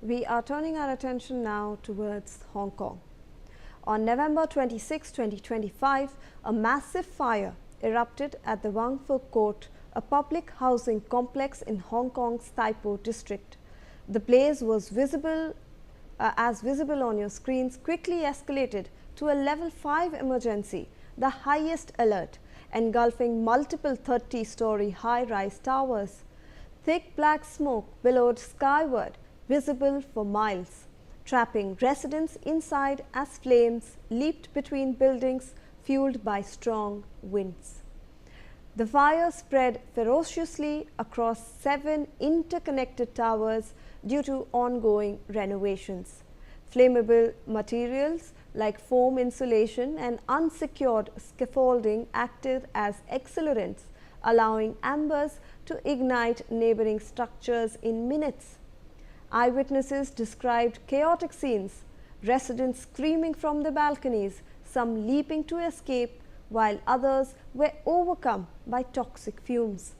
We are turning our attention now towards Hong Kong. On November 26, 2025, a massive fire erupted at the Wangfuk Court, a public housing complex in Hong Kong's Taipo district. The blaze was visible on your screens, quickly escalated to a level 5 emergency, the highest alert, engulfing multiple 30-story high-rise towers. Thick black smoke billowed skyward, visible for miles, trapping residents inside as flames leaped between buildings fueled by strong winds. The fire spread ferociously across 7 interconnected towers due to ongoing renovations. Flammable materials like foam insulation and unsecured scaffolding acted as accelerants, allowing embers to ignite neighboring structures in minutes. Eyewitnesses described chaotic scenes, residents screaming from the balconies, some leaping to escape, while others were overcome by toxic fumes.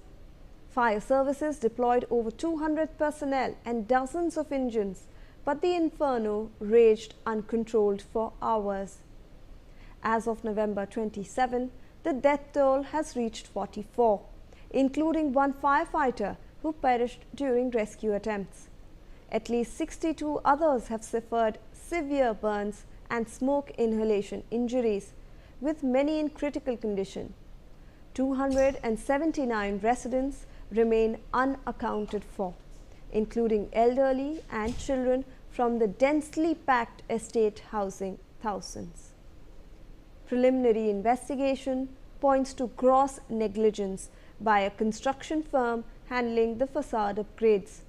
Fire services deployed over 200 personnel and dozens of engines, but the inferno raged uncontrolled for hours. As of November 27, the death toll has reached 44, including one firefighter who perished during rescue attempts. At least 62 others have suffered severe burns and smoke inhalation injuries, with many in critical condition. 279 residents remain unaccounted for, including elderly and children from the densely packed estate housing thousands. Preliminary investigation points to gross negligence by a construction firm handling the facade upgrades.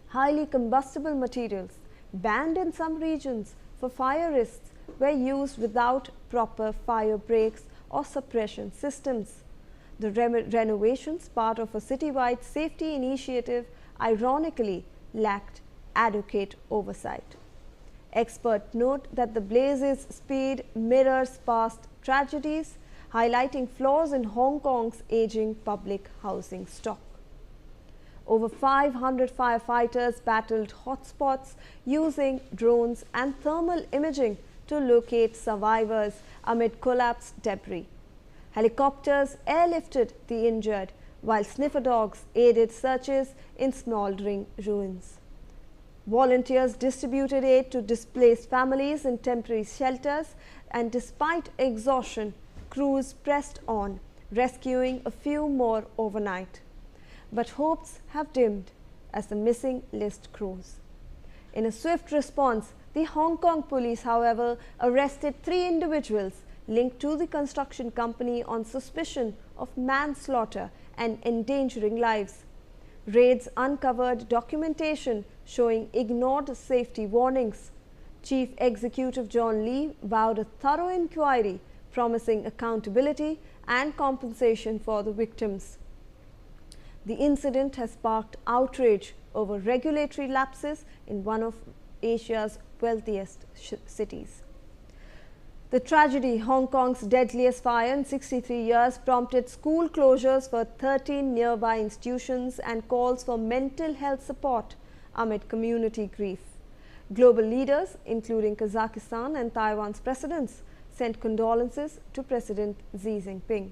Highly combustible materials, banned in some regions for fire risks, were used without proper fire breaks or suppression systems. The renovations, part of a citywide safety initiative, ironically lacked adequate oversight. Experts note that the blaze's speed mirrors past tragedies, highlighting flaws in Hong Kong's aging public housing stock. Over 500 firefighters battled hotspots using drones and thermal imaging to locate survivors amid collapsed debris. Helicopters airlifted the injured, while sniffer dogs aided searches in smoldering ruins. Volunteers distributed aid to displaced families in temporary shelters, and despite exhaustion, crews pressed on, rescuing a few more overnight. But hopes have dimmed as the missing list grows. In a swift response, the Hong Kong police, however, arrested 3 individuals linked to the construction company on suspicion of manslaughter and endangering lives. Raids uncovered documentation showing ignored safety warnings. Chief Executive John Lee vowed a thorough inquiry, promising accountability and compensation for the victims. The incident has sparked outrage over regulatory lapses in one of Asia's wealthiest cities. The tragedy, Hong Kong's deadliest fire in 63 years, prompted school closures for 13 nearby institutions and calls for mental health support amid community grief. Global leaders, including Kazakhstan and Taiwan's presidents, sent condolences to President Xi Jinping.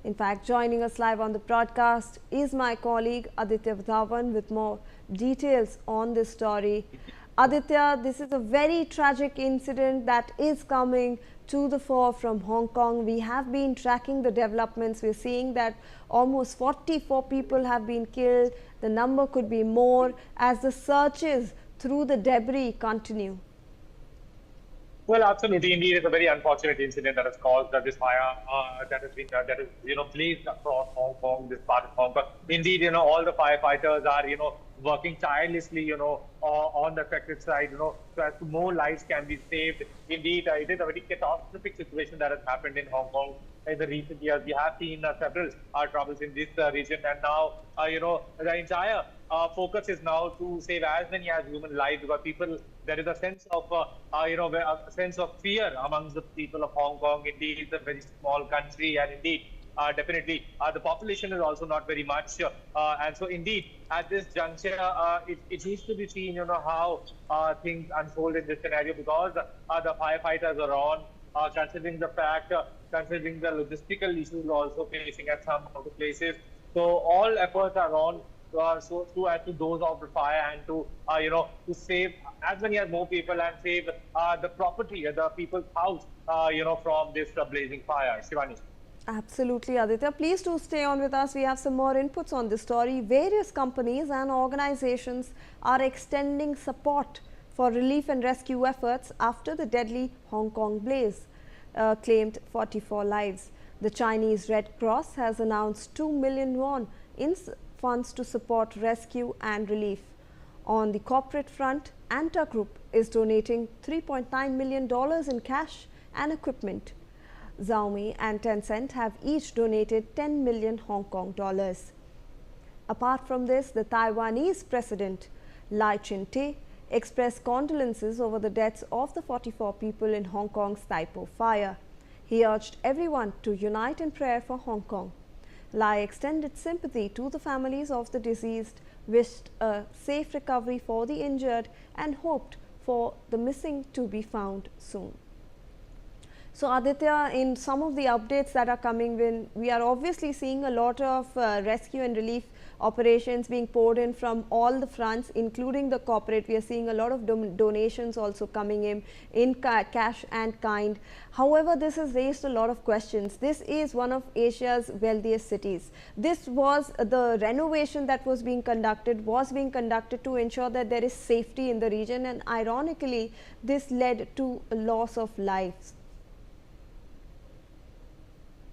In fact, joining us live on the broadcast is my colleague Aditya Vadhavan with more details on this story. Aditya, this is a very tragic incident that is coming to the fore from Hong Kong. We have been tracking the developments. We're seeing that almost 44 people have been killed. The number could be more as the searches through the debris continue. Well, absolutely. Indeed, it's a very unfortunate incident that has caused this fire that has been blazed across Hong Kong, this part of Hong Kong. Indeed, all the firefighters are working tirelessly, on the affected side, so as to more lives can be saved. Indeed, it is a very catastrophic situation that has happened in Hong Kong in the recent years. We have seen several troubles in this region, and now, the entire focus is now to save as many as human lives, because there is a sense of, a sense of fear amongst the people of Hong Kong. Indeed, it's a very small country, and indeed, definitely the population is also not very much, and so indeed at this juncture, it needs to be seen, how things unfold in this scenario, because the firefighters are on, considering the fact, considering the logistical issues also facing at some of the places. So all efforts are on so as to those off the fire and to to save as many as more people and save the property, the people's house, from this blazing fire. Shivani. Absolutely, Aditya. Please do stay on with us. We have some more inputs on this story. Various companies and organizations are extending support for relief and rescue efforts after the deadly Hong Kong blaze claimed 44 lives. The Chinese Red Cross has announced 2 million yuan in funds to support rescue and relief. On the corporate front, Anta Group is donating $3.9 million in cash and equipment. Xiaomi and Tencent have each donated 10 million Hong Kong dollars. Apart from this, the Taiwanese president Lai Ching-te expressed condolences over the deaths of the 44 people in Hong Kong's Taipo fire. He urged everyone to unite in prayer for Hong Kong. Lai extended sympathy to the families of the deceased, wished a safe recovery for the injured and hoped for the missing to be found soon. So Aditya, in some of the updates that are coming in, we are obviously seeing a lot of rescue and relief operations being poured in from all the fronts, including the corporate. We are seeing a lot of donations also coming in cash and kind. However, this has raised a lot of questions. This is one of Asia's wealthiest cities. This was the renovation that was being conducted to ensure that there is safety in the region, and ironically, this led to a loss of lives.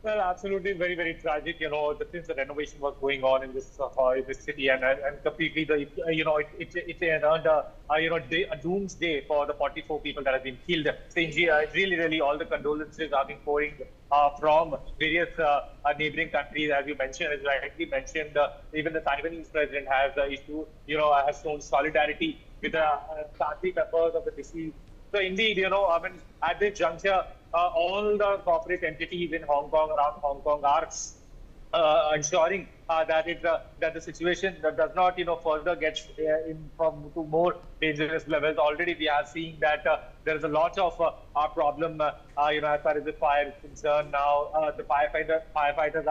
Well, absolutely, very, very tragic. Since the renovation was going on in this city, and completely it earned a doomsday for the 44 people that have been killed. So really, really, all the condolences are being pouring from various neighboring countries, as you mentioned, as rightly mentioned. Even the Taiwanese president has has shown solidarity with the family members of the deceased. So indeed, at this juncture, all the corporate entities in Hong Kong, around Hong Kong, are ensuring that the situation does not, further get to more dangerous levels. Already, we are seeing that there is a lot of problem, as far as the fire is concerned. Now, the firefighters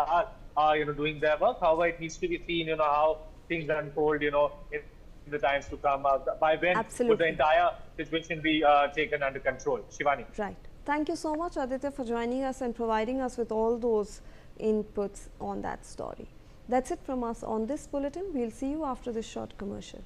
are, doing their work. However, it needs to be seen, how things unfold, in the times to come. By when would the entire situation be taken under control? Shivani. Right. Thank you so much, Aditya, for joining us and providing us with all those inputs on that story. That's it from us on this bulletin. We'll see you after this short commercial.